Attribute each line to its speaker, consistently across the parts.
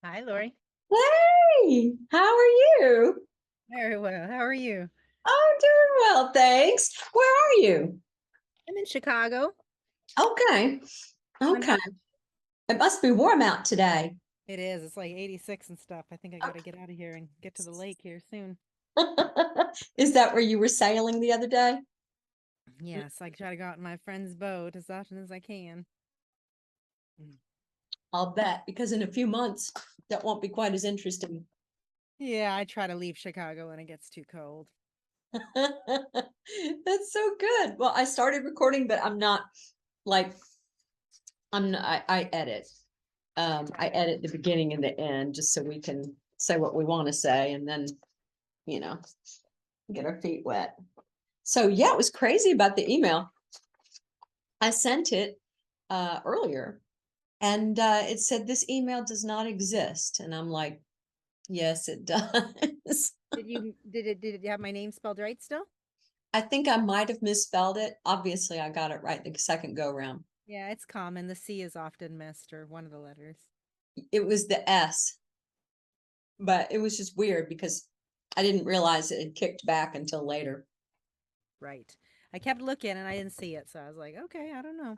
Speaker 1: Hi, Lori.
Speaker 2: Hey, how are you?
Speaker 1: Very well. How are you?
Speaker 2: Oh, doing well, thanks. Where are you?
Speaker 1: I'm in Chicago.
Speaker 2: Okay,
Speaker 1: On
Speaker 2: okay. It must be warm out today.
Speaker 1: It is. It's like 86 and stuff. I think I got to get out of here and get to the lake here soon.
Speaker 2: Is that where you were sailing the other day?
Speaker 1: Yes, I try to go out in my friend's boat as often as I can. Mm.
Speaker 2: I'll bet, because in a few months, that won't be quite as interesting.
Speaker 1: Yeah, I try to leave Chicago when it gets too cold.
Speaker 2: That's so good. Well, I started recording, but I'm not like I'm not, I edit. I edit the beginning and the end just so we can say what we want to say and then, you know, get our feet wet. So yeah, it was crazy about the email. I sent it earlier and it said this email does not exist. And I'm like, yes, it does.
Speaker 1: Did it have my name spelled right still?
Speaker 2: I think I might have misspelled it. Obviously, I got it right the second go round.
Speaker 1: Yeah, it's common. The C is often missed or one of the letters.
Speaker 2: It was the S, but it was just weird because I didn't realize it had kicked back until later.
Speaker 1: Right. I kept looking and I didn't see it, so I was like, okay, I don't know.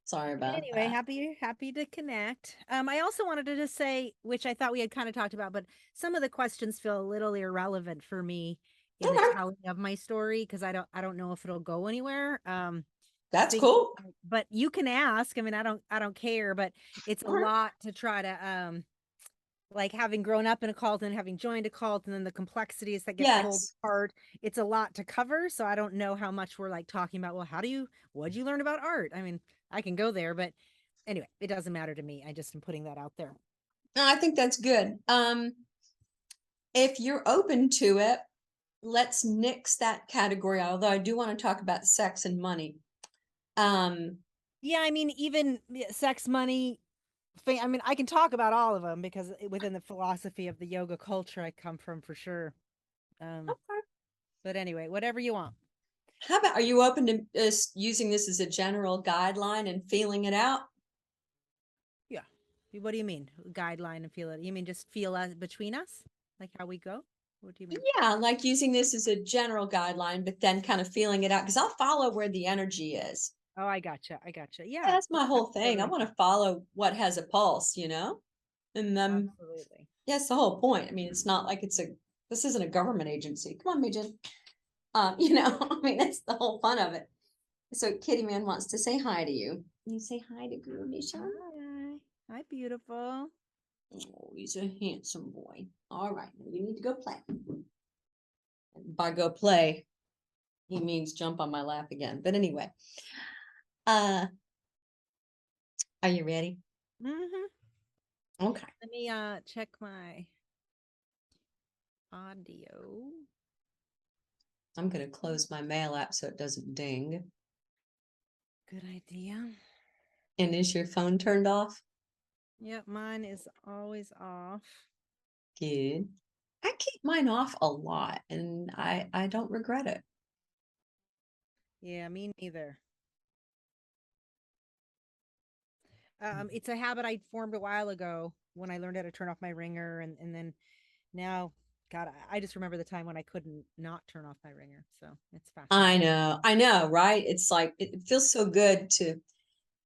Speaker 2: Sorry
Speaker 1: But
Speaker 2: about
Speaker 1: anyway,
Speaker 2: that.
Speaker 1: happy to connect. I also wanted to just say, which I thought we had kind of talked about, but some of the questions feel a little irrelevant for me in the
Speaker 2: Okay,
Speaker 1: telling of my story because I don't know if it'll go anywhere.
Speaker 2: that's
Speaker 1: Things,
Speaker 2: cool.
Speaker 1: but you can ask. I mean, I don't care, but it's a
Speaker 2: All right.
Speaker 1: lot to try to like having grown up in a cult and having joined a cult and then the complexities that get pulled
Speaker 2: Yes.
Speaker 1: apart. It's a lot to cover. So I don't know how much we're like talking about, well, what'd you learn about art? I mean, I can go there, but anyway, it doesn't matter to me. I just am putting that out there.
Speaker 2: No, I think that's good. If you're open to it, let's nix that category, although I do want to talk about sex and money. Um,
Speaker 1: Yeah, I mean, even sex, money, I mean, I can talk about all of them because within the philosophy of the yoga culture I come from for sure. Um, but anyway, whatever you want.
Speaker 2: how about, are you open to using this as a general guideline and feeling it out?
Speaker 1: Yeah. What do you mean? Guideline and feel it. You mean just feel us between us? Like how we go? What do you mean?
Speaker 2: Yeah, like using this as a general guideline, but then kind of feeling it out because I'll follow where the energy is.
Speaker 1: Oh, I gotcha. I gotcha. Yeah,
Speaker 2: That's my whole thing. I
Speaker 1: totally
Speaker 2: want
Speaker 1: fine.
Speaker 2: to follow what has a pulse, And
Speaker 1: Absolutely.
Speaker 2: yeah, that's the whole point. I mean, it's not like this isn't a government agency. Come on, Midget. I mean, that's the whole fun of it. So Kitty Man wants to say hi to you. You say hi to GuruNishan.
Speaker 1: Hi. Hi, beautiful.
Speaker 2: Oh, he's a handsome boy. All right, you need to go play. And by go play, he means jump on my lap again. But anyway, uh, are you ready?
Speaker 1: Mm-hmm.
Speaker 2: Okay.
Speaker 1: Let me check my audio.
Speaker 2: I'm gonna close my mail app so it doesn't ding.
Speaker 1: Good idea.
Speaker 2: And is your phone turned off?
Speaker 1: Yep, mine is always off.
Speaker 2: Good. I keep mine off a lot and I don't regret it.
Speaker 1: Yeah, me neither. It's a habit I formed a while ago when I learned how to turn off my ringer, and then now, God, I just remember the time when I couldn't not turn off my ringer. So it's fascinating.
Speaker 2: I know, right? It's like it feels so good to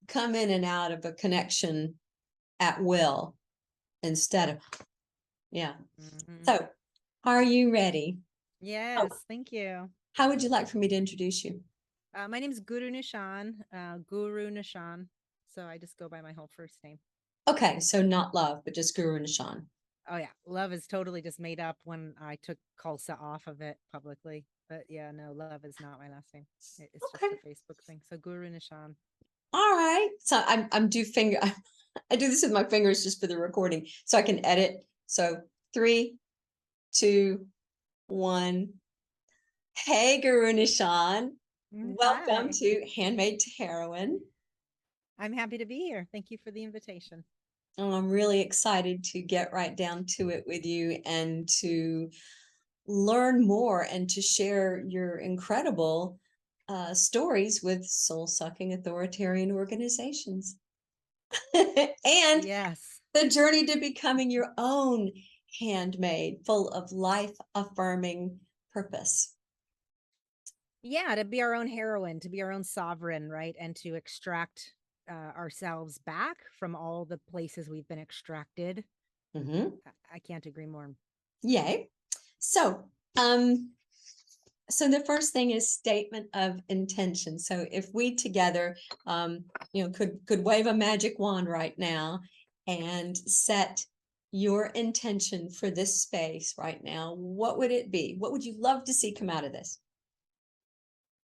Speaker 2: come in and out of a connection at will instead of, yeah.
Speaker 1: Hmm.
Speaker 2: So, are you ready? Oh,
Speaker 1: Yes, thank you.
Speaker 2: how would you like for me to introduce you?
Speaker 1: My name is GuruNishan, GuruNishan. So I just go by my whole first name.
Speaker 2: Okay, so not love, but just Guru Nishan.
Speaker 1: Oh yeah, love is totally just made up when I took Kalsa off of it publicly. But yeah, no, love is not my last name. It's just a
Speaker 2: Okay.
Speaker 1: Facebook thing. So Guru Nishan.
Speaker 2: All right. So I'm do finger I do this with my fingers just for the recording so I can edit. So 3, 2, 1. Hey Guru Nishan. Welcome
Speaker 1: Hi,
Speaker 2: to Handmaid to Heroine.
Speaker 1: I'm happy to be here. Thank you for the invitation.
Speaker 2: Oh, I'm really excited to get right down to it with you and to learn more and to share your incredible stories with soul sucking authoritarian organizations. And
Speaker 1: Yes.
Speaker 2: The journey to becoming your own handmaid, full of life-affirming purpose.
Speaker 1: Yeah, to be our own heroine, to be our own sovereign, right? And to extract ourselves back from all the places we've been extracted.
Speaker 2: Mm-hmm.
Speaker 1: I can't agree more.
Speaker 2: Yay. So, so the first thing is statement of intention. So if we together, could wave a magic wand right now and set your intention for this space right now, what would it be? What would you love to see come out of this?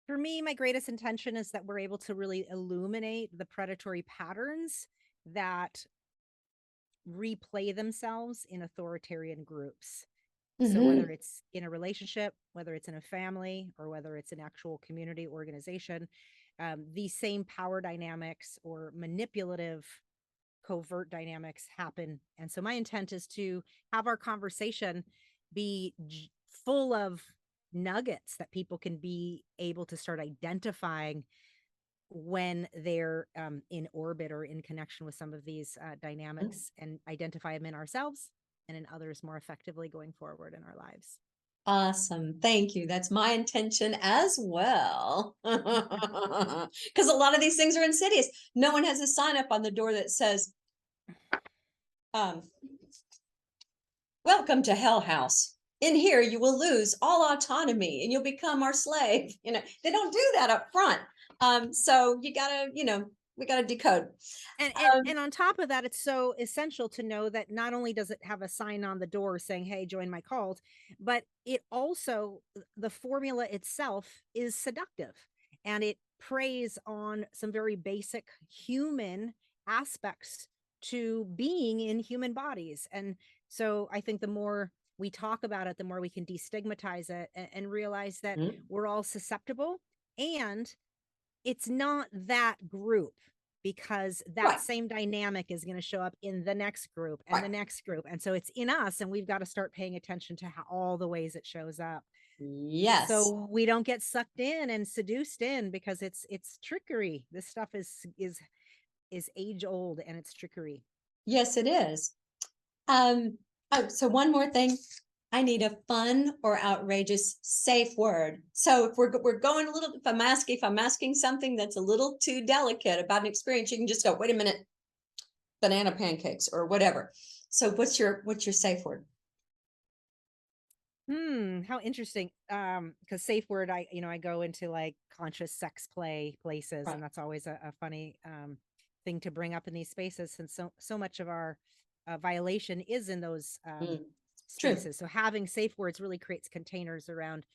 Speaker 1: For me, my greatest intention is that we're able to really illuminate the predatory patterns that replay themselves in authoritarian groups. So
Speaker 2: Mm-hmm.
Speaker 1: whether it's in a relationship, whether it's in a family, or whether it's an actual community organization, these same power dynamics or manipulative covert dynamics happen. And so my intent is to have our conversation be full of nuggets that people can be able to start identifying when they're in orbit or in connection with some of these dynamics, and identify them in ourselves and in others more effectively going forward in our lives.
Speaker 2: Awesome. Thank you. That's my intention as well. Because a lot of these things are insidious. No one has a sign up on the door that says, um, welcome to Hell House. In here, you will lose all autonomy and you'll become our slave. They don't do that up front. So you gotta, we gotta decode.
Speaker 1: And on top of that, it's so essential to know that not only does it have a sign on the door saying, hey, join my cult, but it also, the formula itself is seductive, and it preys on some very basic human aspects to being in human bodies. And so I think the more we talk about it, the more we can destigmatize it, and realize that we're all susceptible, and it's not that group, because that
Speaker 2: Right.
Speaker 1: same dynamic is going to show up in the next group and
Speaker 2: Right.
Speaker 1: the next group. And so it's in us, and we've got to start paying attention to all the ways it shows up.
Speaker 2: Yes.
Speaker 1: So we don't get sucked in and seduced in, because it's trickery. This stuff is age old, and it's trickery.
Speaker 2: Yes, it is. So one more thing. I need a fun or outrageous safe word. So if we're going a little, if I'm asking something that's a little too delicate about an experience, you can just go, wait a minute, banana pancakes or whatever. So what's your safe word?
Speaker 1: How interesting. Because safe word, I go into like conscious sex play places,
Speaker 2: Right.
Speaker 1: and that's always a funny thing to bring up in these spaces, since so much of our violation is in those
Speaker 2: True.
Speaker 1: spaces. So having safe words really creates containers around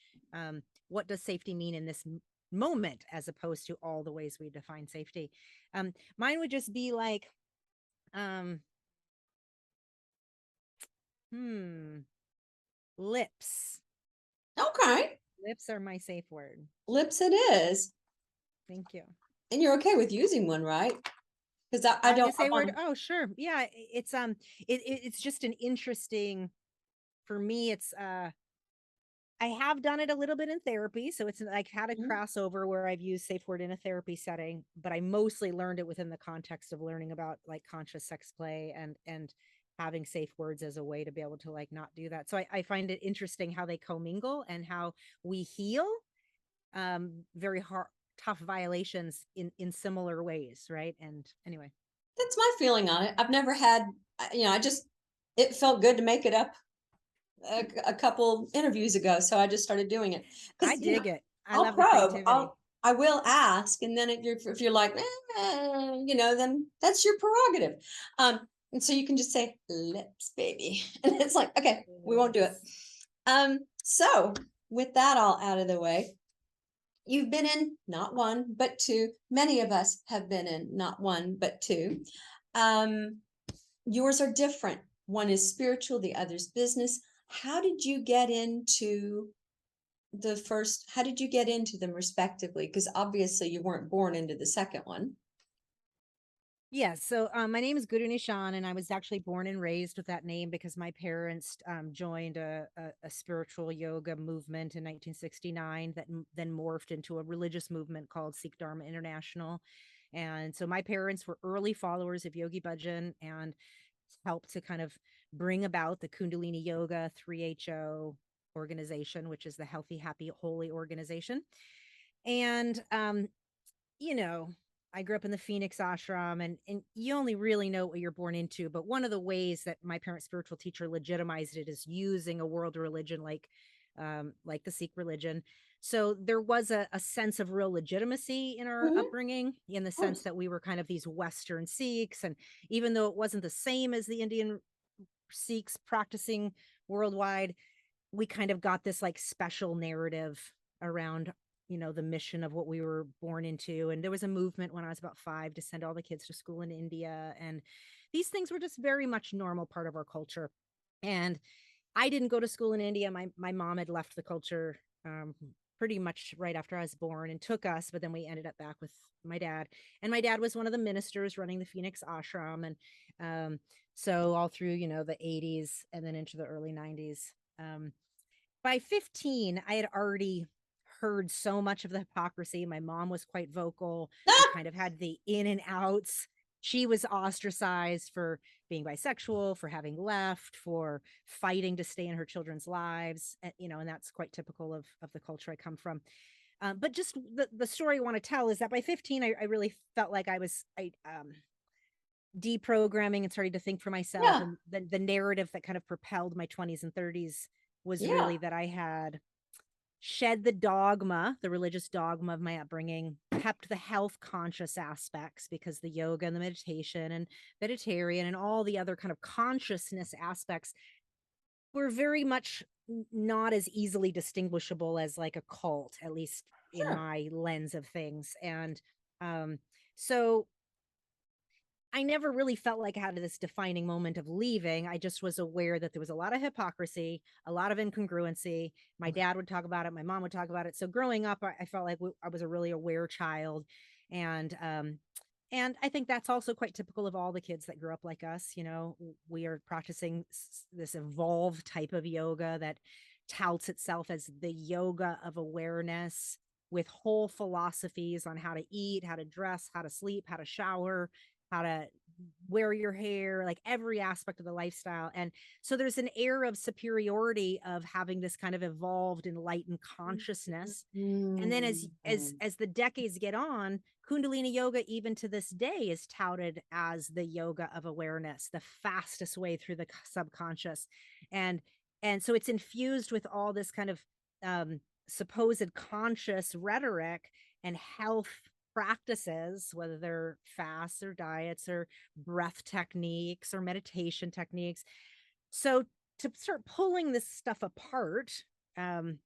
Speaker 1: what does safety mean in this moment, as opposed to all the ways we define safety. Mine would just be like, um, lips.
Speaker 2: Okay.
Speaker 1: Lips are my safe word.
Speaker 2: Lips it is.
Speaker 1: Thank you.
Speaker 2: And you're okay with using one, right? Because I
Speaker 1: Having
Speaker 2: don't
Speaker 1: a safe word.
Speaker 2: wanna...
Speaker 1: Oh, sure. Yeah. It's just an interesting, for me, it's I have done it a little bit in therapy. So it's like had a crossover where I've used safe word in a therapy setting, but I mostly learned it within the context of learning about like conscious sex play, and having safe words as a way to be able to like not do that. So I find it interesting how they commingle, and how we heal very hard, tough violations in similar ways. Right. And anyway,
Speaker 2: That's my feeling on it. I've never had, it felt good to make it up a couple interviews ago. So I just started doing it.
Speaker 1: I
Speaker 2: Because,
Speaker 1: dig it. I
Speaker 2: I'll
Speaker 1: love the
Speaker 2: probe.
Speaker 1: creativity.
Speaker 2: I will ask, and then if you're like, then that's your prerogative. And so you can just say lips, baby, and it's like, okay, we won't do it. So with that all out of the way, you've been in not one but two. Many of us have been in not one but two. Yours are different. One is spiritual, the other's business. How did you get into how did you get into them respectively? Because obviously you weren't born into the second one.
Speaker 1: Yes. So my name is GuruNishan, and I was actually born and raised with that name because my parents joined a spiritual yoga movement in 1969 that then morphed into a religious movement called Sikh Dharma International. And so my parents were early followers of Yogi Bhajan, and helped to kind of bring about the Kundalini Yoga 3HO organization, which is the Healthy, Happy, Holy organization. And, you know, I grew up in the Phoenix ashram, and you only really know what you're born into. But one of the ways that my parent spiritual teacher legitimized it is using a world religion like the Sikh religion. So there was a sense of real legitimacy in our
Speaker 2: Mhm.
Speaker 1: upbringing, in the
Speaker 2: Of
Speaker 1: sense
Speaker 2: course.
Speaker 1: that we were kind of these Western Sikhs. And even though it wasn't the same as the Indian Sikhs practicing worldwide, we kind of got this like special narrative around, the mission of what we were born into. And there was a movement when I was about 5 to send all the kids to school in India, and these things were just very much normal part of our culture. And I didn't go to school in India. My mom had left the culture pretty much right after I was born and took us, but then we ended up back with my dad. And my dad was one of the ministers running the Phoenix ashram. And so all through, the 80s and then into the early 90s. By 15, I had already heard so much of the hypocrisy. My mom was quite vocal. We
Speaker 2: Ah!
Speaker 1: kind of had the in and outs. She was ostracized for being bisexual, for having left, for fighting to stay in her children's lives. And that's quite typical of the culture I come from. But just the story I want to tell is that by 15, I really felt like I deprogramming and starting to think for myself.
Speaker 2: Yeah.
Speaker 1: And the narrative that kind of propelled my 20s and 30s was
Speaker 2: Yeah.
Speaker 1: really that I had shed the dogma, the religious dogma of my upbringing, kept the health conscious aspects, because the yoga and the meditation and vegetarian and all the other kind of consciousness aspects were very much not as easily distinguishable as like a cult, at least in
Speaker 2: Sure.
Speaker 1: my lens of things. And so I never really felt like I had this defining moment of leaving. I just was aware that there was a lot of hypocrisy, a lot of incongruency. My dad would talk about it. My mom would talk about it. So growing up, I felt like I was a really aware child. And I think that's also quite typical of all the kids that grew up like us. We are practicing this evolved type of yoga that touts itself as the yoga of awareness, with whole philosophies on how to eat, how to dress, how to sleep, how to shower, how to wear your hair, like every aspect of the lifestyle. And so there's an air of superiority of having this kind of evolved, enlightened consciousness. And then as as
Speaker 2: Mhm.
Speaker 1: as the decades get on, Kundalini yoga, even to this day, is touted as the yoga of awareness, the fastest way through the subconscious. And and so it's infused with all this kind of supposed conscious rhetoric and health practices, whether they're fasts or diets or breath techniques or meditation techniques. So to start pulling this stuff apart, um,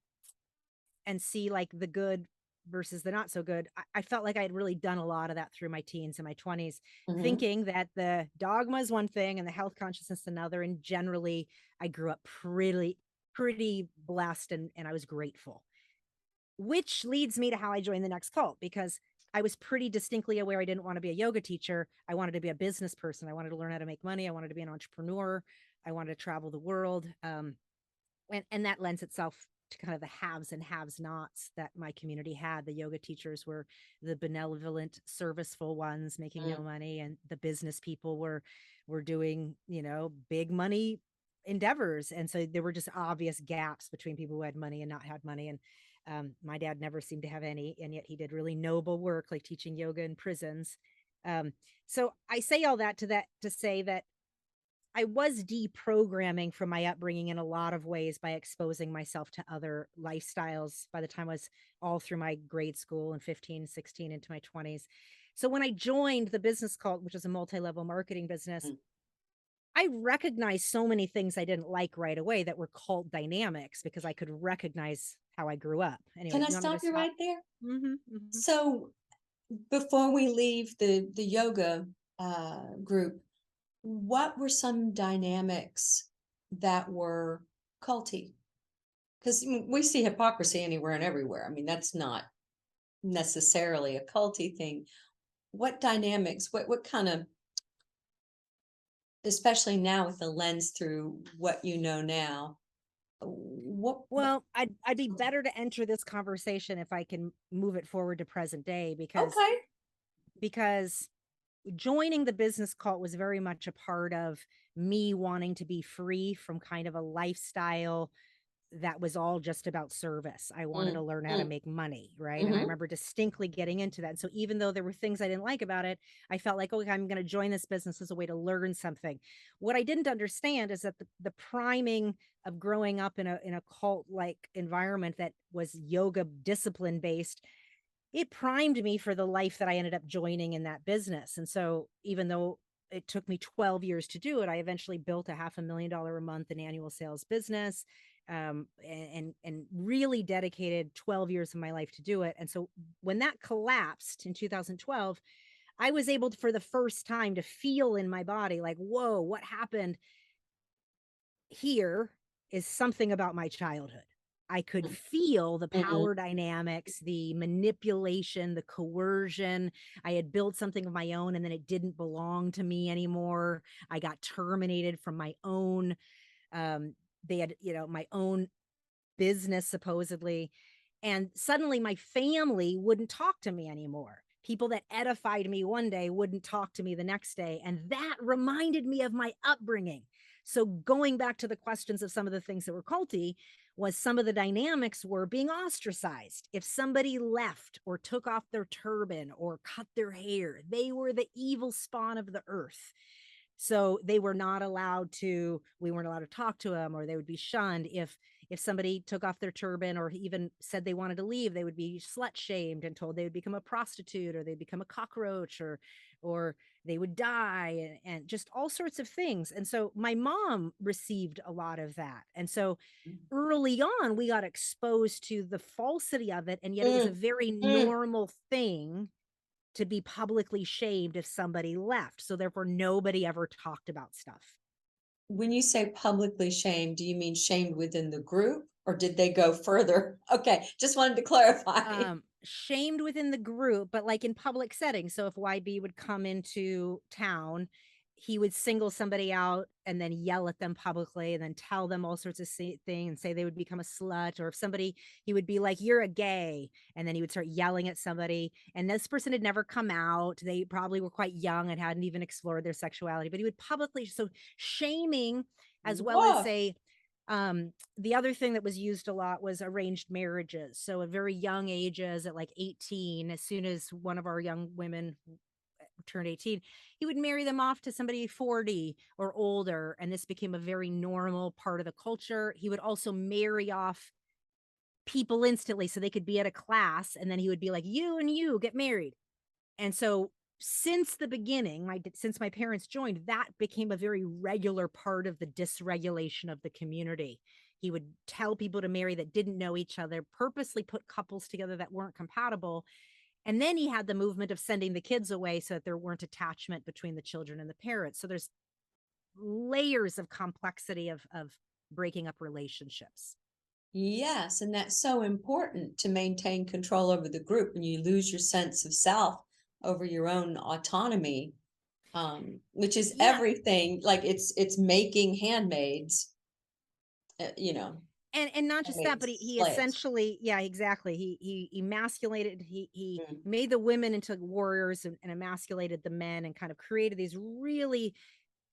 Speaker 1: and see like the good versus the not so good, I felt like I had really done a lot of that through my teens and my 20s,
Speaker 2: Mhm.
Speaker 1: thinking that the dogma is one thing and the health consciousness another. And generally, I grew up pretty blessed, and I was grateful, which leads me to how I joined the next cult, because I was pretty distinctly aware I didn't want to be a yoga teacher. I wanted to be a business person. I wanted to learn how to make money. I wanted to be an entrepreneur. I wanted to travel the world. And that lends itself to kind of the haves and haves nots that my community had. The yoga teachers were the benevolent, serviceful ones making no
Speaker 2: Mm.
Speaker 1: money, and the business people were doing, big money endeavors. And so there were just obvious gaps between people who had money and not had money. And my dad never seemed to have any, and yet he did really noble work, like teaching yoga in prisons. So I say all that to say that I was deprogramming from my upbringing in a lot of ways by exposing myself to other lifestyles by the time I was all through my grade school and 15, 16 into my 20s. So when I joined the business cult, which is a multi-level marketing business,
Speaker 2: Mm.
Speaker 1: I recognized so many things I didn't like right away that were cult dynamics, because I could recognize how I grew up.
Speaker 2: Can
Speaker 1: Anyway,
Speaker 2: I
Speaker 1: you want me to
Speaker 2: stop you
Speaker 1: stop?
Speaker 2: right there?
Speaker 1: Mm-hmm, mm-hmm.
Speaker 2: So before we leave the yoga group, what were some dynamics that were culty? Because we see hypocrisy anywhere and everywhere. I mean, that's not necessarily a culty thing. What dynamics? What kind of, especially now with the lens through what you know now? What?
Speaker 1: Well, I'd be better to enter this conversation if I can move it forward to present day, because
Speaker 2: Okay.
Speaker 1: because joining the business cult was very much a part of me wanting to be free from kind of a lifestyle that was all just about service. I wanted to learn how to make money, right? And I remember distinctly getting into that. And so even though there were things I didn't like about it, I felt like, okay, I'm going to join this business as a way to learn something. What I didn't understand is that the priming of growing up in a cult like environment that was yoga discipline based, it primed me for the life that I ended up joining in that business. And so even though it took me 12 years to do it, I eventually built a $500,000 a month in annual sales business, and really dedicated 12 years of my life to do it. And so when that collapsed in 2012, I was able to, for the first time, to feel in my body like, whoa, what happened here is something about my childhood. I could feel the power dynamics, the manipulation, the coercion. I had built something of my own and then it didn't belong to me anymore. I got terminated from my own, they had, my own business supposedly. And suddenly my family wouldn't talk to me anymore. People that edified me one day wouldn't talk to me the next day. And that reminded me of my upbringing. So going back to the questions of some of the things that were culty, was some of the dynamics were being ostracized. If somebody left or took off their turban or cut their hair, they were the evil spawn of the earth. So they were not allowed to, we weren't allowed to talk to them, or they would be shunned. If somebody took off their turban or even said they wanted to leave, they would be slut shamed and told they would become a prostitute, or they'd become a cockroach, or they would die, and just all sorts of things. And so my mom received a lot of that. And so early on, we got exposed to the falsity of it. And yet it was a very normal thing to be publicly shamed if somebody left. So therefore, nobody ever talked about stuff.
Speaker 2: When you say publicly shamed, do you mean shamed within the group, or did they go further? Okay, just wanted to clarify.
Speaker 1: Shamed within the group, but like in public settings. So if YB would come into town, he would single somebody out and then yell at them publicly and then tell them all sorts of things and say they would become a slut. Or if somebody, he would be like, you're a gay. And then he would start yelling at somebody. And this person had never come out. They probably were quite young and hadn't even explored their sexuality, but he would publicly, so shaming, as well as
Speaker 2: Whoa.
Speaker 1: say, the other thing that was used a lot was arranged marriages. So at very young ages, at like 18, as soon as one of our young women turned 18, he would marry them off to somebody 40 or older. And this became a very normal part of the culture. He would also marry off people instantly so they could be at a class. And then he would be like, you and you get married. And so since the beginning, since my parents joined, that became a very regular part of the dysregulation of the community. He would tell people to marry that didn't know each other, purposely put couples together that weren't compatible. And then he had the movement of sending the kids away so that there weren't attachment between the children and the parents. So there's layers of complexity of breaking up relationships.
Speaker 2: Yes, and that's so important to maintain control over the group when you lose your sense of self over your own autonomy, which is everything. Like it's making handmaids,
Speaker 1: and not just that, but he essentially, yeah, exactly, he emasculated, he made the women into warriors and emasculated the men, and kind of created these really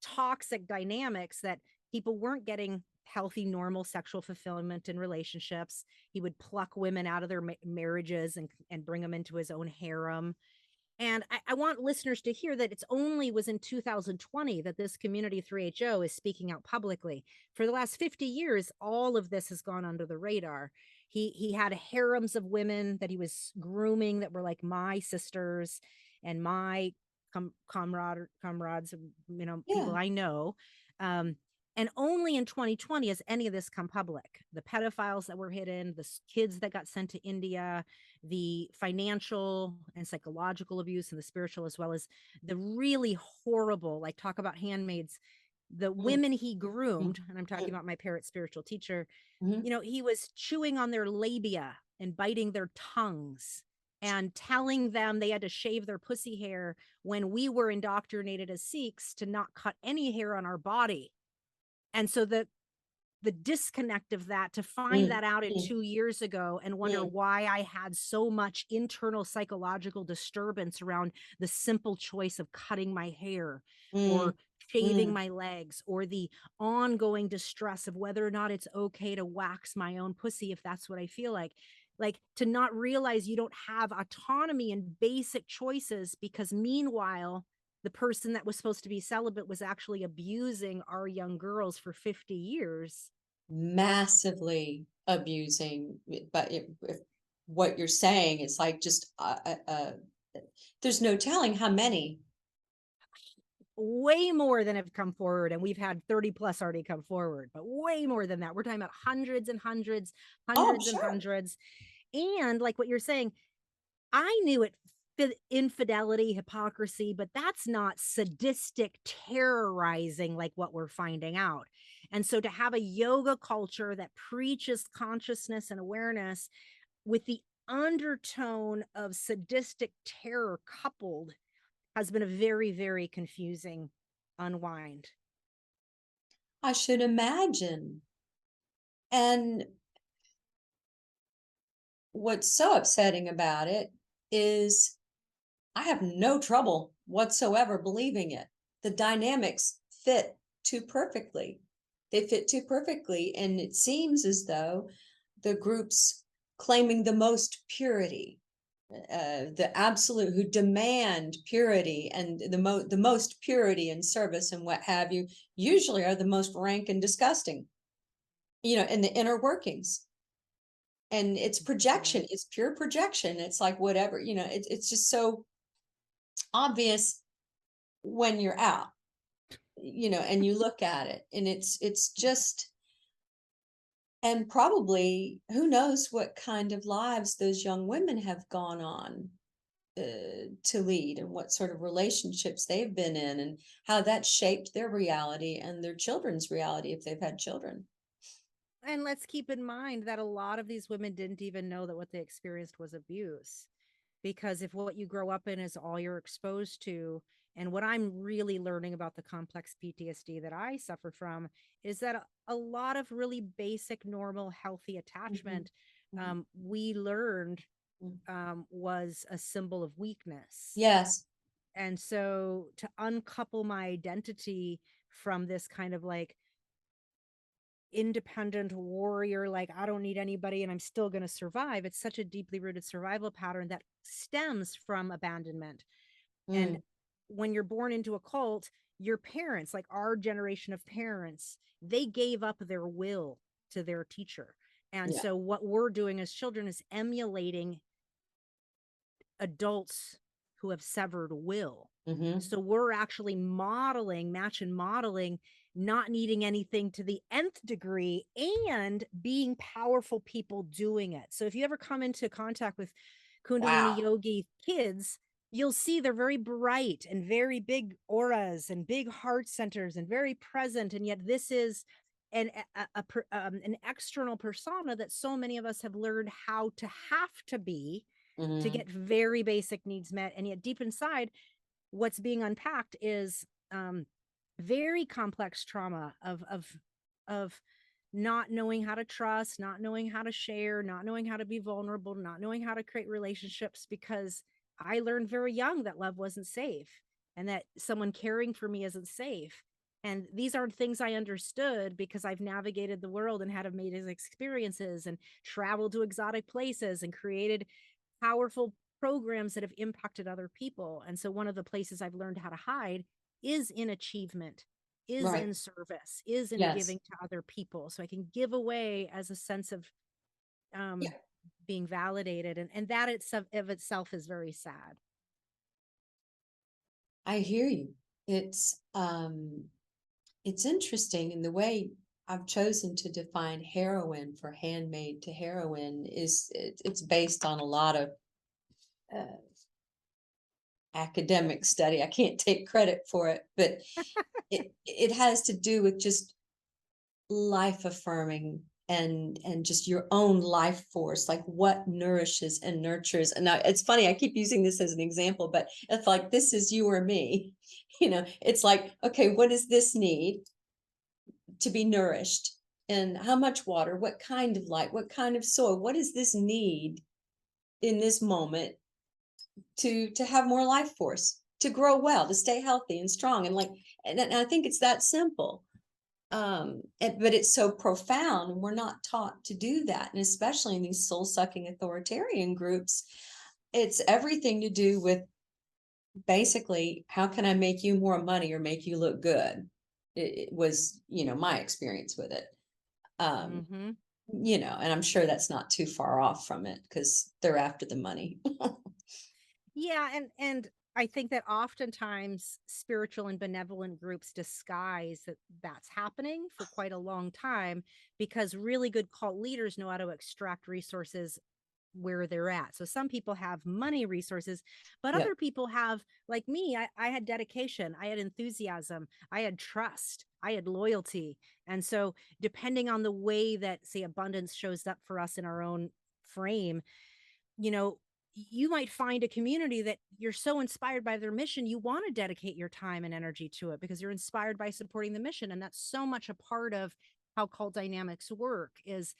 Speaker 1: toxic dynamics that people weren't getting healthy, normal sexual fulfillment in relationships. He would pluck women out of their marriages and bring them into his own harem. And I want listeners to hear that it's only was in 2020 that this community 3HO is speaking out publicly. For the last 50 years, all of this has gone under the radar. He had harems of women that he was grooming that were like my sisters and my comrades, people I know. And only in 2020 has any of this come public. The pedophiles that were hidden, the kids that got sent to India, the financial and psychological abuse, and the spiritual, as well as the really horrible, like talk about handmaids, the women he groomed. And I'm talking about my parrot spiritual teacher. He was chewing on their labia and biting their tongues and telling them they had to shave their pussy hair, when we were indoctrinated as Sikhs to not cut any hair on our body. And so the disconnect of that, to find
Speaker 2: Mm,
Speaker 1: that out in
Speaker 2: mm,
Speaker 1: 2 years ago and wonder
Speaker 2: mm,
Speaker 1: why I had so much internal psychological disturbance around the simple choice of cutting my hair
Speaker 2: mm,
Speaker 1: or shaving
Speaker 2: mm.
Speaker 1: my legs, or the ongoing distress of whether or not it's okay to wax my own pussy if that's what I feel like to not realize you don't have autonomy in basic choices, because meanwhile the person that was supposed to be celibate was actually abusing our young girls for 50 years.
Speaker 2: Massively abusing, but if what you're saying is like just there's no telling how many.
Speaker 1: Way more than have come forward, and we've had 30 plus already come forward, but way more than that. We're talking about hundreds and hundreds,
Speaker 2: Oh,
Speaker 1: hundreds and
Speaker 2: sure.
Speaker 1: hundreds. And like what you're saying, I knew it, infidelity, hypocrisy, but that's not sadistic terrorizing like what we're finding out. And so to have a yoga culture that preaches consciousness and awareness with the undertone of sadistic terror coupled has been a very, very confusing unwind.
Speaker 2: I should imagine. And what's so upsetting about it is I have no trouble whatsoever believing it. The dynamics fit too perfectly. They fit too perfectly. And it seems as though the groups claiming the most purity, the absolute, who demand purity and the most purity and service and what have you, usually are the most rank and disgusting, in the inner workings. And it's projection, it's pure projection. It's like whatever, it's just so obvious when you're out, and you look at it, and it's just, and probably who knows what kind of lives those young women have gone on to lead, and what sort of relationships they've been in, and how that shaped their reality and their children's reality if they've had children.
Speaker 1: And let's keep in mind that a lot of these women didn't even know that what they experienced was abuse. Because if what you grow up in is all you're exposed to, and what I'm really learning about the complex PTSD that I suffer from is that a lot of really basic, normal, healthy
Speaker 2: Mhm,
Speaker 1: attachment
Speaker 2: mhm,
Speaker 1: we learned
Speaker 2: mhm.
Speaker 1: was a symbol of weakness.
Speaker 2: Yes.
Speaker 1: And so to uncouple my identity from this kind of like independent warrior, like I don't need anybody and I'm still going to survive, it's such a deeply rooted survival pattern that stems from abandonment. And
Speaker 2: Mm,
Speaker 1: when you're born into a cult, your parents, like our generation of parents, they gave up their will to their teacher. And
Speaker 2: yeah.
Speaker 1: so what we're doing as children is emulating adults who have severed will.
Speaker 2: Hmm.
Speaker 1: So we're actually modeling, match and modeling, not needing anything to the nth degree and being powerful people doing it. So if you ever come into contact with Kundalini
Speaker 2: Wow.
Speaker 1: yogi kids, you'll see they're very bright and very big auras and big heart centers and very present. And yet this is an external persona that so many of us have learned how to have to be to
Speaker 2: Hmm.
Speaker 1: get very basic needs met. And yet deep inside, what's being unpacked is very complex trauma of not knowing how to trust, not knowing how to share, not knowing how to be vulnerable, not knowing how to create relationships, because I learned very young that love wasn't safe and that someone caring for me isn't safe. And these aren't things I understood because I've navigated the world and had amazing experiences and traveled to exotic places and created powerful programs that have impacted other people. And so one of the places I've learned how to hide is in achievement, is
Speaker 2: Right.
Speaker 1: in service, is in
Speaker 2: Yes.
Speaker 1: giving to other people. So I can give away as a sense of
Speaker 2: Yeah.
Speaker 1: um, being validated. And that itself of itself is very sad.
Speaker 2: I hear you. It's interesting in the way I've chosen to define heroine for Handmaid to Heroine is it's based on a lot of uh, academic study. I can't take credit for it, but it has to do with just life affirming and just your own life force, like what nourishes and nurtures. And now it's funny, I keep using this as an example, but it's like this is you or me. It's like, okay, what does this need to be nourished? and how much water, what kind of light, what kind of soil, what does this need in this moment to have more life force, to grow well, to stay healthy and strong, and like, and I think it's that simple. But it's so profound, and we're not taught to do that, and especially in these soul-sucking authoritarian groups, it's everything to do with basically, how can I make you more money or make you look good? It was, my experience with it.
Speaker 1: Mm-hmm.
Speaker 2: And I'm sure that's not too far off from it, because they're after the money.
Speaker 1: Yeah, and I think that oftentimes spiritual and benevolent groups disguise that that's happening for quite a long time, because really good cult leaders know how to extract resources where they're at. So some people have money resources, but
Speaker 2: Yeah.
Speaker 1: other people have, like me, I had dedication, I had enthusiasm, I had trust, I had loyalty. And so depending on the way that, say, abundance shows up for us in our own frame, you know, you might find a community that you're so inspired by their mission, you want to dedicate your time and energy to it because you're inspired by supporting the mission. And that's so much a part of how cult dynamics work. Is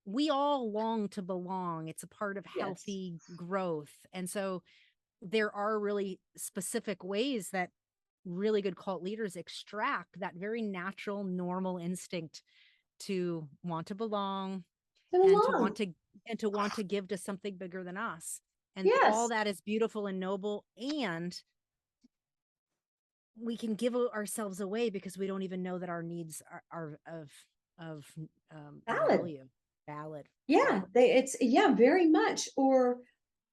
Speaker 1: we all long to belong. It's a part of
Speaker 2: Yes.
Speaker 1: healthy growth. And so there are really specific ways that really good cult leaders extract that very natural, normal instinct to want to belong, and to want to give to something bigger than us. And all
Speaker 2: Yes.
Speaker 1: that is beautiful and noble, and we can give ourselves away because we don't even know that our needs are of
Speaker 2: Valid.
Speaker 1: valid.
Speaker 2: Yeah, yeah, very much. Or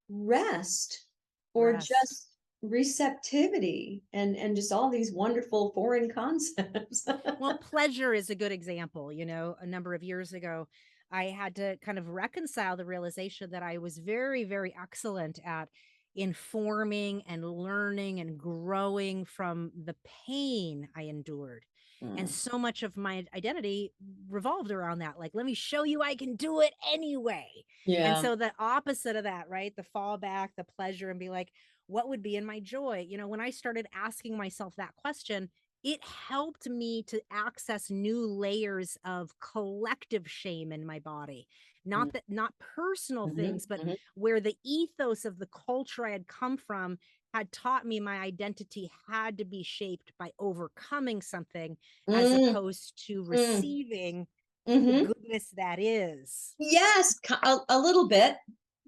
Speaker 2: rest, or
Speaker 1: Rest.
Speaker 2: just receptivity, and just all these wonderful foreign concepts.
Speaker 1: Well, pleasure is a good example. A number of years ago, I had to kind of reconcile the realization that I was very, very excellent at informing and learning and growing from the pain I endured. And so much of my identity revolved around that. Like, let me show you I can do it anyway. And so the opposite of that, right? The fallback, the pleasure, and be like, what would be in my joy? When I started asking myself that question, it helped me to access new layers of collective shame in my body. Not personal things, but where the ethos of the culture I had come from had taught me my identity had to be shaped by overcoming something as opposed to receiving the goodness that is.
Speaker 2: Yes, a little bit.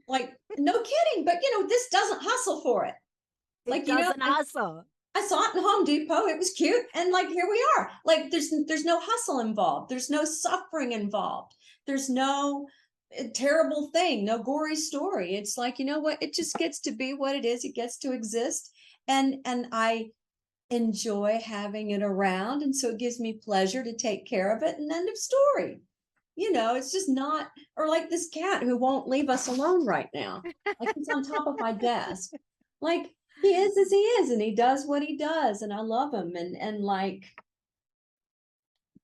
Speaker 2: Like, no kidding, but this doesn't hustle for it.
Speaker 1: It doesn't hustle.
Speaker 2: I saw it in Home Depot. It was cute. And like, here we are. Like, there's no hustle involved. There's no suffering involved. There's no terrible thing, no gory story. It's like, you know what? It just gets to be what it is. It gets to exist. And I enjoy having it around. And so it gives me pleasure to take care of it. And end of story. It's just not, or like this cat who won't leave us alone right now. Like, he's on top of my desk. Like, he is as he is, and he does what he does, and I love him. And like,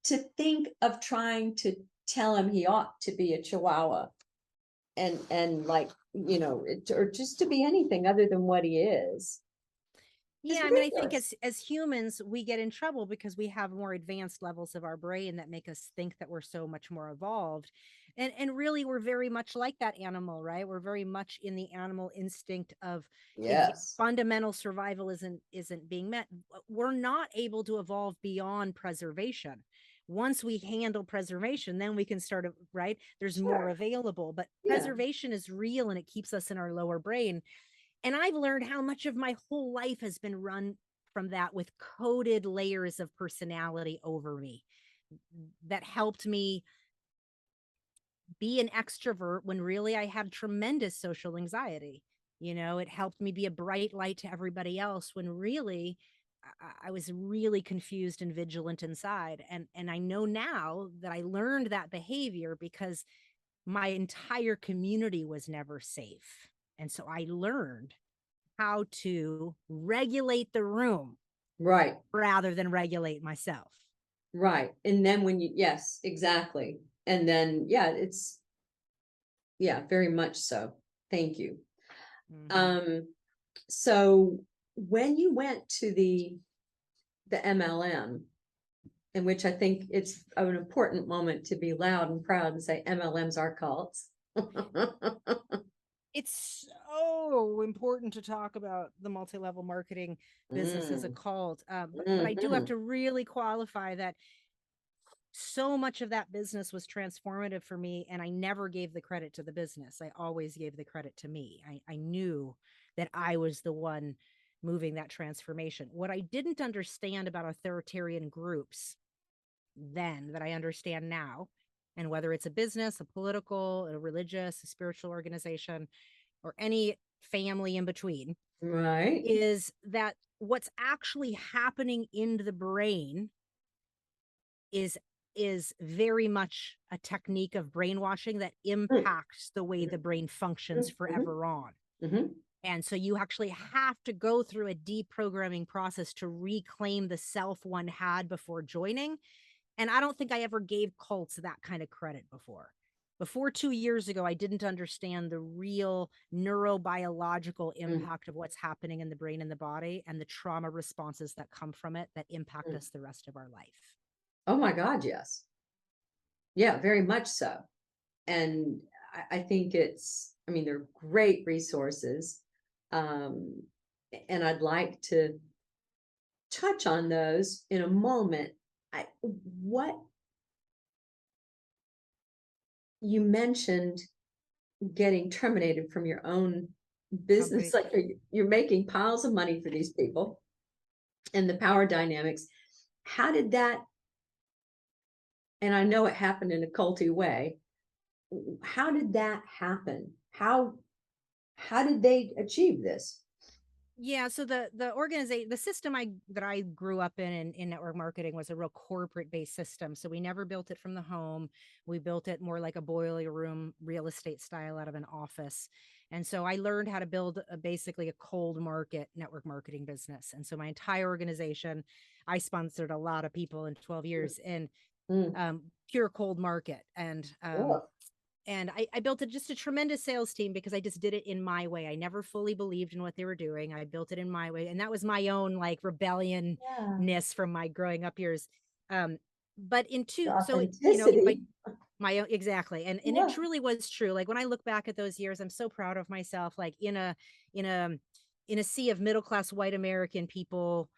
Speaker 2: to think of trying to tell him he ought to be a Chihuahua, and like, or just to be anything other than what he is.
Speaker 1: Yeah, I mean, I think as humans, we get in trouble because we have more advanced levels of our brain that make us think that we're so much more evolved. And really, we're very much like that animal, right? We're very much in the animal instinct of, if fundamental survival isn't being met, we're not able to evolve beyond preservation. Once we handle preservation, then we can start, right? There's more available, but preservation is real, and it keeps us in our lower brain. And I've learned how much of my whole life has been run from that, with coded layers of personality over me that helped me be an extrovert when really I had tremendous social anxiety. It helped me be a bright light to everybody else when really I was really confused and vigilant inside. And I know now that I learned that behavior because my entire community was never safe. And so I learned how to regulate the room,
Speaker 2: right,
Speaker 1: rather than regulate myself.
Speaker 2: Right. And then yes, exactly. And then, it's, very much so. Thank you. So when you went to the MLM, in which I think it's an important moment to be loud and proud and say MLMs are cults.
Speaker 1: It's so important to talk about the multi-level marketing business as a cult. But I do have to really qualify that so much of that business was transformative for me, and I never gave the credit to the business. I always gave the credit to me. I knew that I was the one moving that transformation. What I didn't understand about authoritarian groups then that I understand now, and whether it's a business, a political, a religious, a spiritual organization, or any family in between,
Speaker 2: right,
Speaker 1: is that what's actually happening in the brain is very much a technique of brainwashing that impacts the way the brain functions forever on. And so you actually have to go through a deprogramming process to reclaim the self one had before joining. And I don't think I ever gave cults that kind of credit before. Before 2 years ago, I didn't understand the real neurobiological impact of what's happening in the brain and the body, and the trauma responses that come from it that impact us the rest of our life.
Speaker 2: Oh my God, yes. Yeah, very much so. And I think I mean, they're great resources. And I'd like to touch on those in a moment. What you mentioned, getting terminated from your own business, like you're making piles of money for these people, and the power dynamics. How did that, and I know it happened in a culty way, how did that happen? How did they achieve this?
Speaker 1: Yeah, so the organization, the system that I grew up in network marketing was a real corporate based system. So we never built it from the home. We built it more like a boiler room real estate style out of an office. And so I learned how to build basically a cold market network marketing business. And so my entire organization, I sponsored a lot of people in 12 years in pure cold market. And I built just a tremendous sales team because I just did it in my way. I never fully believed in what they were doing. I built it in my way. And that was my own like rebellionness from my growing up years. But my own, exactly. And it truly was true. Like when I look back at those years, I'm so proud of myself. Like in a sea of middle-class white American people,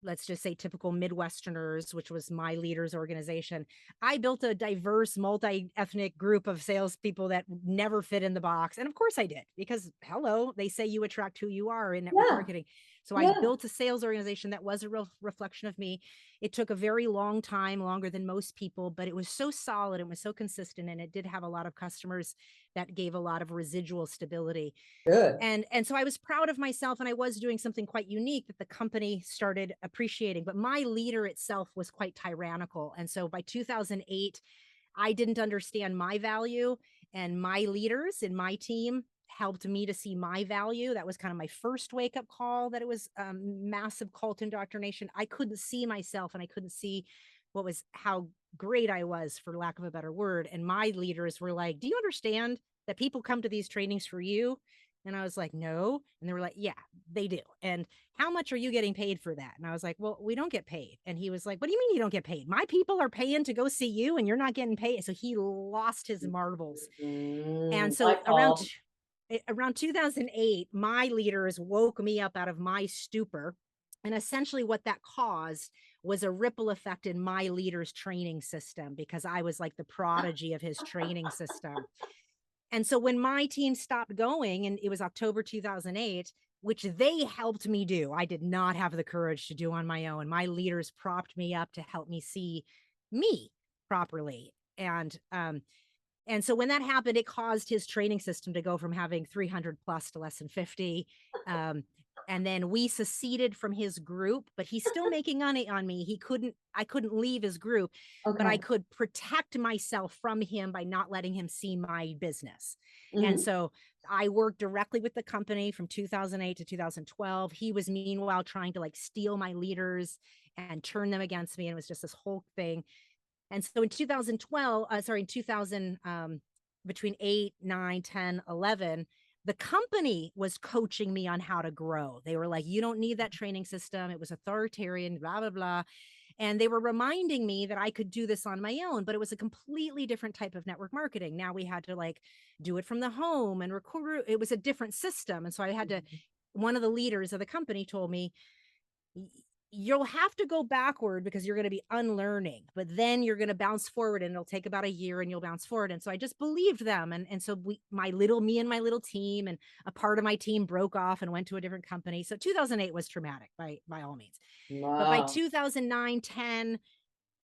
Speaker 1: let's just say typical Midwesterners, which was my leader's organization, I built a diverse, multi-ethnic group of salespeople that never fit in the box. And of course I did, because hello, they say you attract who you are in network marketing. So I built a sales organization that was a real reflection of me. It took a very long time, longer than most people, but it was so solid. It was so consistent. And it did have a lot of customers that gave a lot of residual stability.
Speaker 2: Good.
Speaker 1: And so I was proud of myself, and I was doing something quite unique that the company started appreciating. But my leader itself was quite tyrannical. And so by 2008, I didn't understand my value, and my leaders in my team helped me to see my value. That was kind of my first wake-up call, that it was massive cult indoctrination. I couldn't see myself, and I couldn't see how great I was, for lack of a better word. And my leaders were like, do you understand that people come to these trainings for you? And I was like, no. And they were like, yeah, they do. And how much are you getting paid for that? And I was like, well, we don't get paid. And he was like, what do you mean you don't get paid? My people are paying to go see you and you're not getting paid. So he lost his marbles. And so around 2008, my leaders woke me up out of my stupor. And essentially what that caused was a ripple effect in my leader's training system, because I was like the prodigy of his training system. And so when my team stopped going, and it was October 2008, which they helped me do, I did not have the courage to do on my own. My leaders propped me up to help me see me properly. And so when that happened, it caused his training system to go from having 300 plus to less than 50. And then we seceded from his group, but he's still making money on me. I couldn't leave his group, but I could protect myself from him by not letting him see my business. And so I worked directly with the company from 2008 to 2012. He was meanwhile trying to like steal my leaders and turn them against me. And it was just this whole thing. And so in 2012, between 8, 9, 10, 11, the company was coaching me on how to grow. They were like, you don't need that training system. It was authoritarian, blah, blah, blah. And they were reminding me that I could do this on my own, but it was a completely different type of network marketing. Now we had to like do it from the home and record. It was a different system. And so I had to, one of the leaders of the company told me, you'll have to go backward because you're going to be unlearning, but then you're going to bounce forward, and it'll take about a year and you'll bounce forward. And so I just believed them. And so me and my little team, and a part of my team broke off and went to a different company. So 2008 was traumatic by all means.
Speaker 2: Wow.
Speaker 1: But by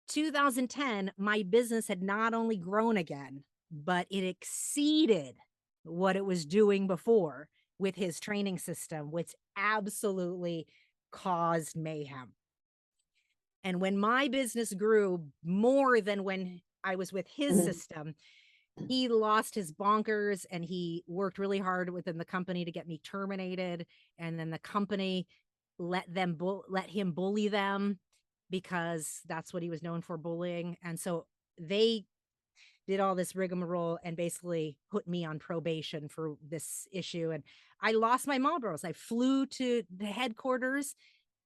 Speaker 1: 2010, my business had not only grown again, but it exceeded what it was doing before with his training system, which absolutely caused mayhem. And when my business grew more than when I was with his system, he lost his bonkers, and he worked really hard within the company to get me terminated. And then the company let him bully them, because that's what he was known for, bullying. And so they did all this rigmarole and basically put me on probation for this issue. And I lost my Marlboros. I flew to the headquarters,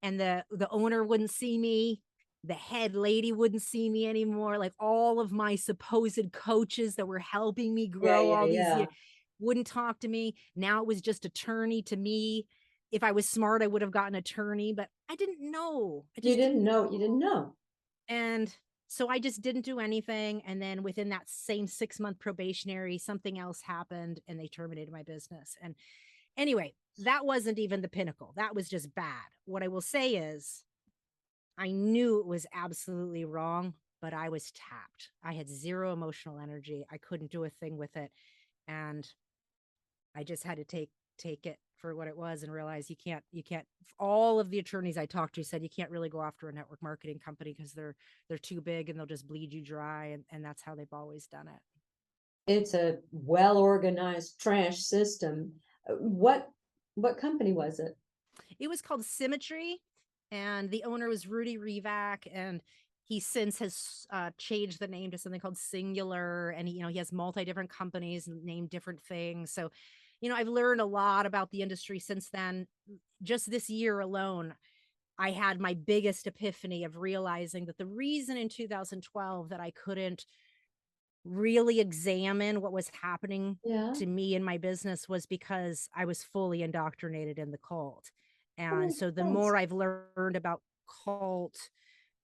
Speaker 1: and the owner wouldn't see me. The head lady wouldn't see me anymore. Like, all of my supposed coaches that were helping me grow all these years wouldn't talk to me. Now it was just attorney to me. If I was smart, I would have gotten attorney, but I didn't know.
Speaker 2: You didn't know.
Speaker 1: And so I just didn't do anything. And then within that same 6-month probationary, something else happened and they terminated my business. And anyway, that wasn't even the pinnacle. That was just bad. What I will say is, I knew it was absolutely wrong, but I was tapped. I had zero emotional energy. I couldn't do a thing with it. And I just had to take it for what it was and realize you can't, all of the attorneys I talked to said you can't really go after a network marketing company because they're too big and they'll just bleed you dry. And that's how they've always done it.
Speaker 2: It's a well-organized trash system. What company was it?
Speaker 1: It was called Symmetry, and the owner was Rudy Revak, and he since has changed the name to something called Singular. And he has different companies named different things. So I've learned a lot about the industry since then. Just this year alone, I had my biggest epiphany of realizing that the reason in 2012 that I couldn't really examine what was happening to me in my business was because I was fully indoctrinated in the cult. And so the more I've learned about cult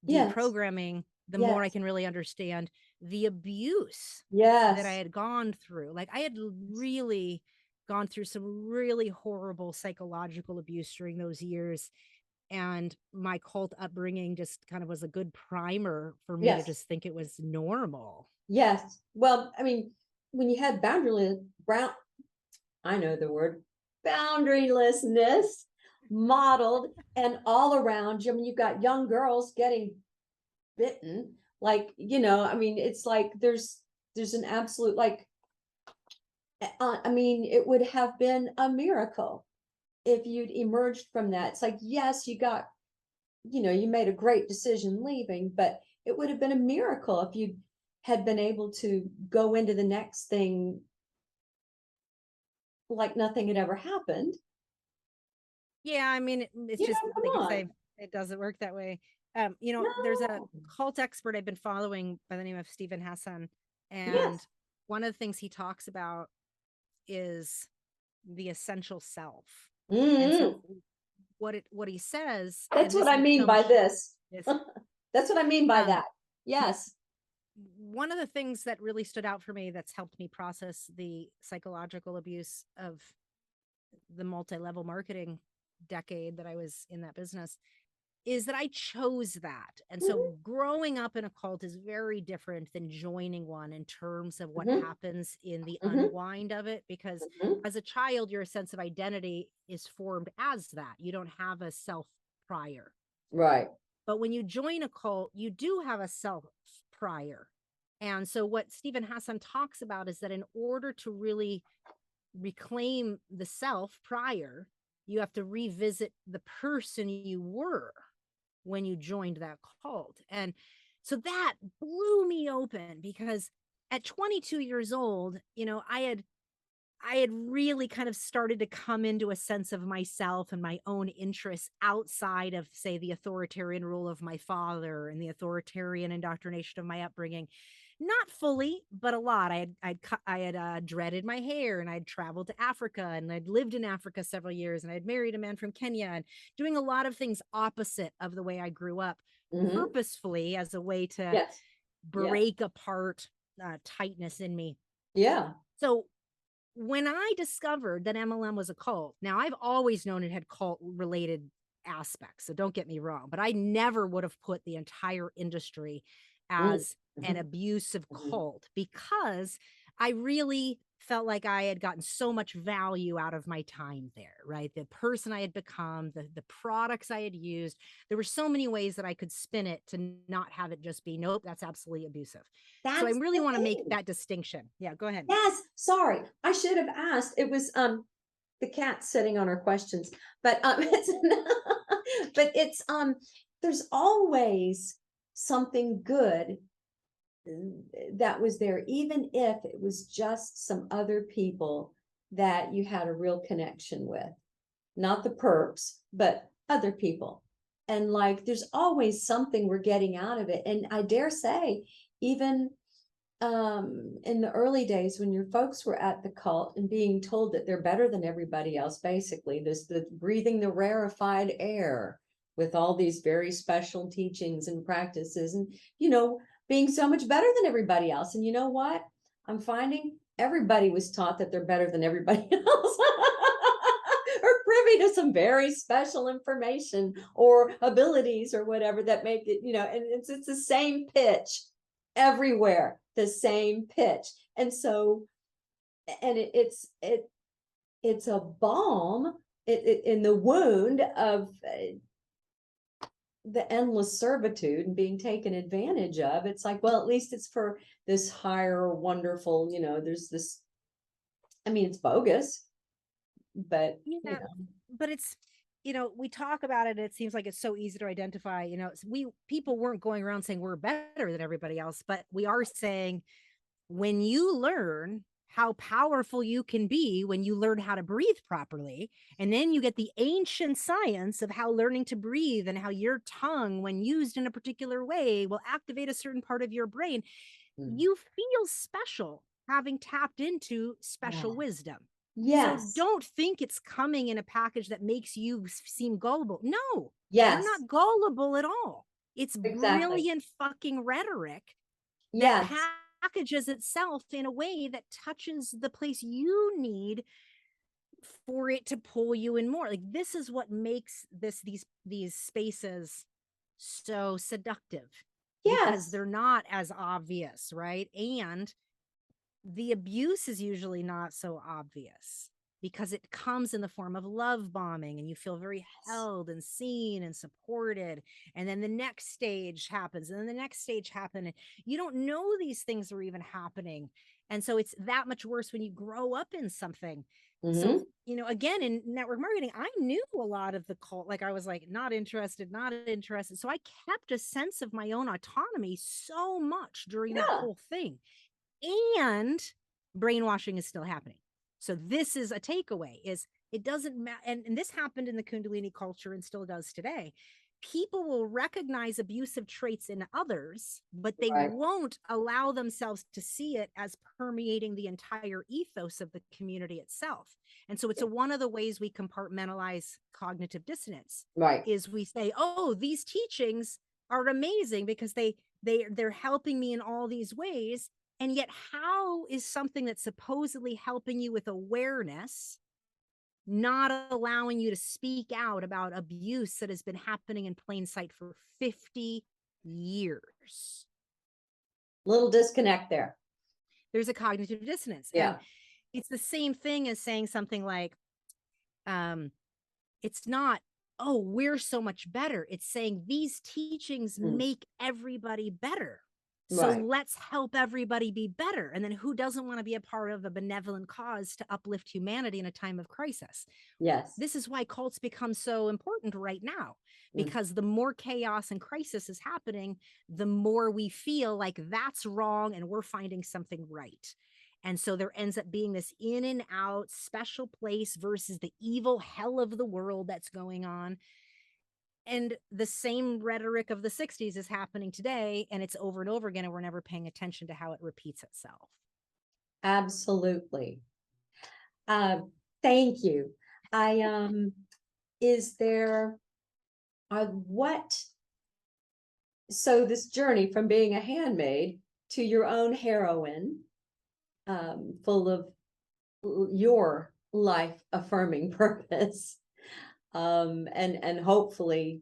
Speaker 1: deprogramming, the more I can really understand the abuse that I had gone through. Like, I had really gone through some really horrible psychological abuse during those years. And my cult upbringing just kind of was a good primer for me to just think it was normal.
Speaker 2: Yes. Well, I mean, when you had I know the word, boundarylessness modeled and all around you. I mean, you've got young girls getting bitten. Like, I mean, it's like there's an absolute, like, I mean, it would have been a miracle if you'd emerged from that. It's like, yes, you got, you made a great decision leaving, but it would have been a miracle if you had been able to go into the next thing like nothing had ever happened.
Speaker 1: Yeah, I mean, it's just like you say, it doesn't work that way. There's a cult expert I've been following by the name of Stephen Hassan, and one of the things he talks about is the essential self. And so what he says,
Speaker 2: that's what I mean by this. That's what I mean by that. Yes.
Speaker 1: One of the things that really stood out for me that's helped me process the psychological abuse of the multi-level marketing decade that I was in that business is that I chose that. And so growing up in a cult is very different than joining one in terms of what happens in the unwind of it, because as a child, your sense of identity is formed as that. You don't have a self prior.
Speaker 2: Right.
Speaker 1: But when you join a cult, you do have a self prior. And so what Stephen Hassan talks about is that in order to really reclaim the self prior, you have to revisit the person you were when you joined that cult. And so that blew me open, because at 22 years old, I I had really kind of started to come into a sense of myself and my own interests outside of, say, the authoritarian rule of my father and the authoritarian indoctrination of my upbringing. Not fully, but a lot. I had dreaded my hair, and I'd traveled to Africa, and I'd lived in Africa several years, and I'd married a man from Kenya, and doing a lot of things opposite of the way I grew up, purposefully, as a way to
Speaker 2: Yes.
Speaker 1: break apart tightness in me.
Speaker 2: Yeah.
Speaker 1: So when I discovered that MLM was a cult, now I've always known it had cult related aspects, so don't get me wrong, but I never would have put the entire industry as an abusive cult, because I really felt like I had gotten so much value out of my time there, right? The person I had become, the products I had used. There were so many ways that I could spin it to not have it just be, nope, that's absolutely abusive. So I
Speaker 2: That's
Speaker 1: really
Speaker 2: the
Speaker 1: want to make
Speaker 2: thing.
Speaker 1: that distinction. Yeah, go ahead.
Speaker 2: Yes, sorry, I should have asked. It was the cat sitting on our questions, but it's there's always something good that was there, even if it was just some other people that you had a real connection with, not the perps, but other people. And like, there's always something we're getting out of it. And I dare say, even in the early days when your folks were at the cult and being told that they're better than everybody else, basically, this the breathing the rarefied air with all these very special teachings and practices, and being so much better than everybody else. And you know what? I'm finding everybody was taught that they're better than everybody else. Or privy to some very special information or abilities or whatever that make it, and it's the same pitch everywhere, the same pitch. And so, and it's a balm in the wound of the endless servitude and being taken advantage of. It's like, well, at least it's for this higher, wonderful, there's this, I mean, it's bogus, but
Speaker 1: Yeah, but it's, we talk about it, it seems like it's so easy to identify. People weren't going around saying we're better than everybody else, but we are saying, when you learn how powerful you can be, when you learn how to breathe properly, and then you get the ancient science of how learning to breathe and how your tongue, when used in a particular way, will activate a certain part of your brain, you feel special having tapped into special wisdom.
Speaker 2: yes.
Speaker 1: So don't think it's coming in a package that makes you seem gullible. No,
Speaker 2: Yes.
Speaker 1: you're not gullible at all. It's
Speaker 2: Exactly.
Speaker 1: brilliant fucking rhetoric
Speaker 2: Yes.
Speaker 1: that packages itself in a way that touches the place you need for it to pull you in more. Like, this is what makes these spaces so seductive, because
Speaker 2: Yes.
Speaker 1: they're not as obvious, right? And the abuse is usually not so obvious, because it comes in the form of love bombing, and you feel very held and seen and supported. And then the next stage happens, and then the next stage happens, and you don't know these things are even happening. And so it's that much worse when you grow up in something. So, again, in network marketing, I knew a lot of the cult. Like, I was like, not interested, not interested. So I kept a sense of my own autonomy so much during that whole thing. And brainwashing is still happening. So this is a takeaway: is it doesn't matter. And this happened in the Kundalini culture and still does today. People will recognize abusive traits in others, but they won't allow themselves to see it as permeating the entire ethos of the community itself. And so it's one of the ways we compartmentalize cognitive dissonance.
Speaker 2: Right.
Speaker 1: Is we say, oh, these teachings are amazing because they're helping me in all these ways. And yet, how is something that's supposedly helping you with awareness not allowing you to speak out about abuse that has been happening in plain sight for 50 years?
Speaker 2: Little disconnect there.
Speaker 1: There's a cognitive dissonance.
Speaker 2: Yeah.
Speaker 1: And it's the same thing as saying something like, it's not, oh, we're so much better. It's saying these teachings make everybody better. So let's help everybody be better. And then who doesn't want to be a part of a benevolent cause to uplift humanity in a time of crisis?
Speaker 2: Yes.
Speaker 1: This is why cults become so important right now, because the more chaos and crisis is happening, the more we feel like that's wrong and we're finding something right. And so there ends up being this in and out special place versus the evil hell of the world that's going on. And the same rhetoric of the 60s is happening today, and it's over and over again, and we're never paying attention to how it repeats itself.
Speaker 2: Absolutely. Thank you. Is there so this journey from being a handmaid to your own heroine, full of your life affirming purpose, and hopefully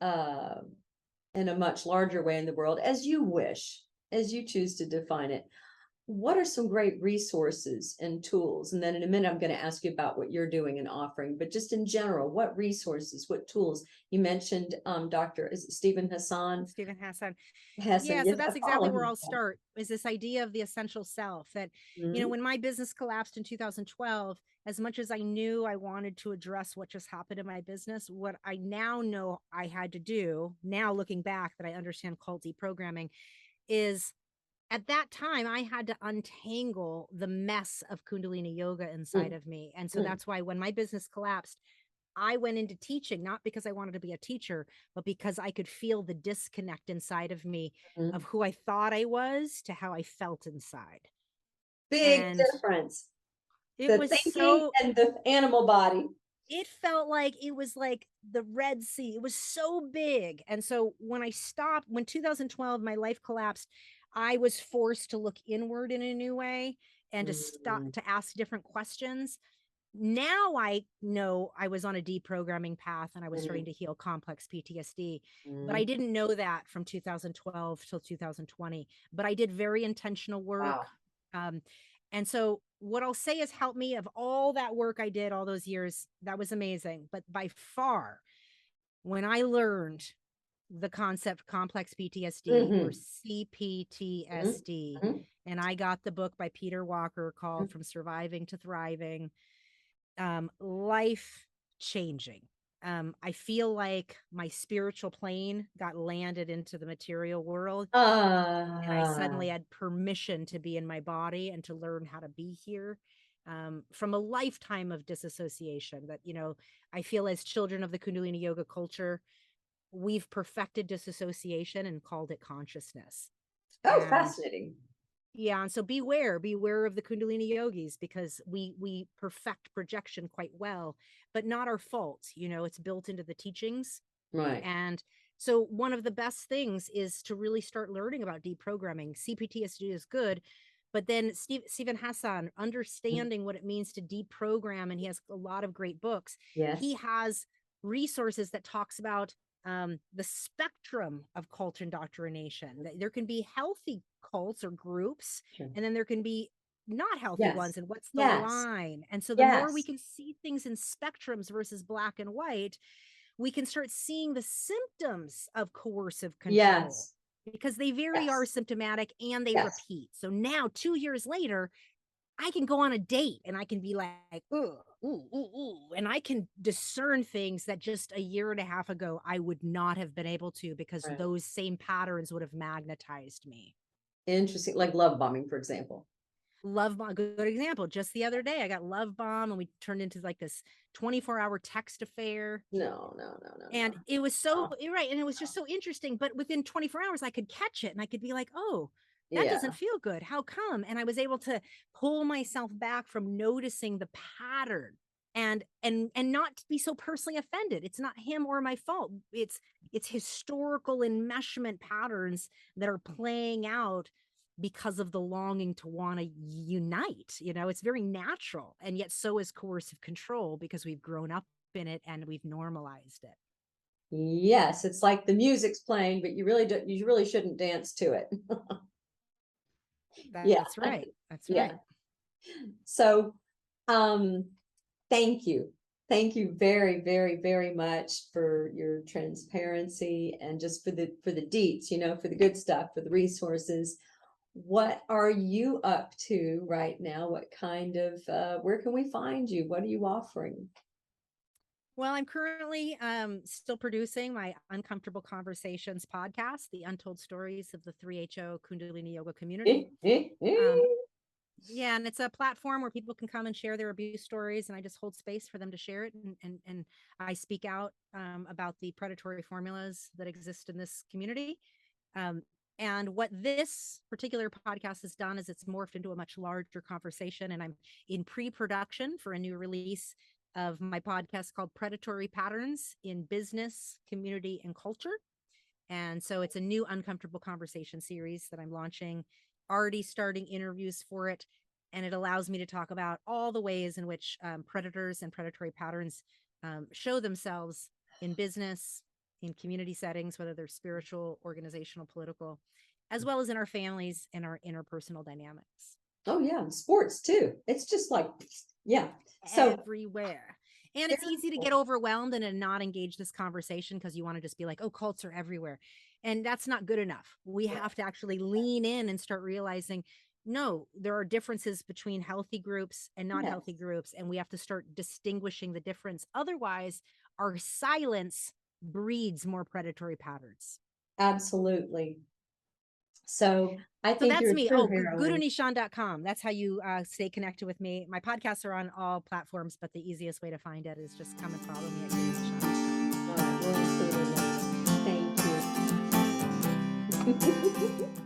Speaker 2: in a much larger way in the world, as you wish, as you choose to define it. What are some great resources and tools? And then in a minute, I'm going to ask you about what you're doing and offering, but just in general, what resources, what tools? You mentioned Dr. Is it Stephen Hassan?
Speaker 1: Stephen Hassan.
Speaker 2: Hassan.
Speaker 1: Yeah,
Speaker 2: Yes,
Speaker 1: so that's
Speaker 2: I
Speaker 1: exactly
Speaker 2: follow
Speaker 1: where
Speaker 2: him.
Speaker 1: I'll start, is this idea of the essential self that,
Speaker 2: Mhm.
Speaker 1: when my business collapsed in 2012, as much as I knew I wanted to address what just happened in my business, what I now know I had to do, now looking back that I understand cult deprogramming, is at that time I had to untangle the mess of Kundalini yoga inside of me. And so that's why when my business collapsed, I went into teaching, not because I wanted to be a teacher, but because I could feel the disconnect inside of me of who I thought I was to how I felt inside.
Speaker 2: Big
Speaker 1: And
Speaker 2: difference.
Speaker 1: it
Speaker 2: The
Speaker 1: was
Speaker 2: thinking
Speaker 1: so,
Speaker 2: and the animal body.
Speaker 1: it felt like it was like the Red Sea. It was so big. And so when I stopped, when 2012, my life collapsed, I was forced to look inward in a new way and to stop to ask different questions. Now I know I was on a deprogramming path and I was starting to heal complex PTSD, but I didn't know that from 2012 till 2020. But I did very intentional work.
Speaker 2: Wow.
Speaker 1: And so what I'll say is help me of all that work I did all those years. That was amazing. But by far, when I learned the concept complex PTSD or CPTSD, and I got the book by Peter Walker called From Surviving to Thriving, life changing. I feel like my spiritual plane got landed into the material world, and I suddenly had permission to be in my body and to learn how to be here, from a lifetime of disassociation that, I feel as children of the Kundalini yoga culture, we've perfected disassociation and called it consciousness.
Speaker 2: Oh,
Speaker 1: And
Speaker 2: fascinating.
Speaker 1: yeah, and so beware of the Kundalini yogis, because we perfect projection quite well, but not our fault. It's built into the teachings.
Speaker 2: Right.
Speaker 1: And so one of the best things is to really start learning about deprogramming. CPTSD is good, but then Stephen Hassan, understanding what it means to deprogram, and he has a lot of great books.
Speaker 2: Yes.
Speaker 1: He has resources that talks about the spectrum of cult indoctrination. There can be healthy cults or groups, and then there can be not healthy ones. And what's the line? And so the more we can see things in spectrums versus black and white, we can start seeing the symptoms of coercive control, because they are symptomatic and they repeat. So now 2 years later, I can go on a date and I can be like, ooh, ooh, ooh, ooh, and I can discern things that just a year and a half ago I would not have been able to, because those same patterns would have magnetized me.
Speaker 2: Interesting. Like love bombing, for example.
Speaker 1: Love bomb, good example. Just the other day, I got love bomb, and we turned into like this 24-hour text affair.
Speaker 2: No.
Speaker 1: And it was so right, and it was just so interesting. But within 24 hours, I could catch it, and I could be like, "Oh, that doesn't feel good. How come?" And I was able to pull myself back from noticing the pattern, and not be so personally offended. It's not him or my fault. It's historical enmeshment patterns that are playing out because of the longing to want to unite. It's very natural, and yet so is coercive control, because we've grown up in it and we've normalized it.
Speaker 2: Yes, it's like the music's playing, but you really shouldn't dance to it.
Speaker 1: That's right. That's right.
Speaker 2: So, thank you. Thank you very, very, very much for your transparency, and just for the deets, for the good stuff, for the resources. What are you up to right now? What kind of where can we find you? What are you offering?
Speaker 1: Well, I'm currently still producing my Uncomfortable Conversations podcast, The Untold Stories of the 3HO Kundalini Yoga Community. Yeah, and it's a platform where people can come and share their abuse stories, and I just hold space for them to share it, and I speak out about the predatory formulas that exist in this community. Um, and what this particular podcast has done is it's morphed into a much larger conversation, and I'm in pre-production for a new release of my podcast called Predatory Patterns in Business, Community, and Culture. And so it's a new uncomfortable conversation series that I'm launching, already starting interviews for it. And it allows me to talk about all the ways in which predators and predatory patterns show themselves in business, in community settings, whether they're spiritual, organizational, political, as well as in our families and our interpersonal dynamics.
Speaker 2: Oh yeah, and sports too. It's just like, yeah. So
Speaker 1: everywhere. And it's easy to get overwhelmed and to not engage this conversation because you want to just be like, oh, cults are everywhere. And that's not good enough. We have to actually lean in and start realizing, no, there are differences between healthy groups and not healthy groups. And we have to start distinguishing the difference. Otherwise, our silence breeds more predatory patterns.
Speaker 2: Absolutely. So I think
Speaker 1: that's
Speaker 2: you're
Speaker 1: me.
Speaker 2: a heroine.
Speaker 1: GuruNishan.com. That's how you stay connected with me. My podcasts are on all platforms, but the easiest way to find it is just come and follow me at GuruNishan.com.
Speaker 2: All right, we'll include it. Thank you.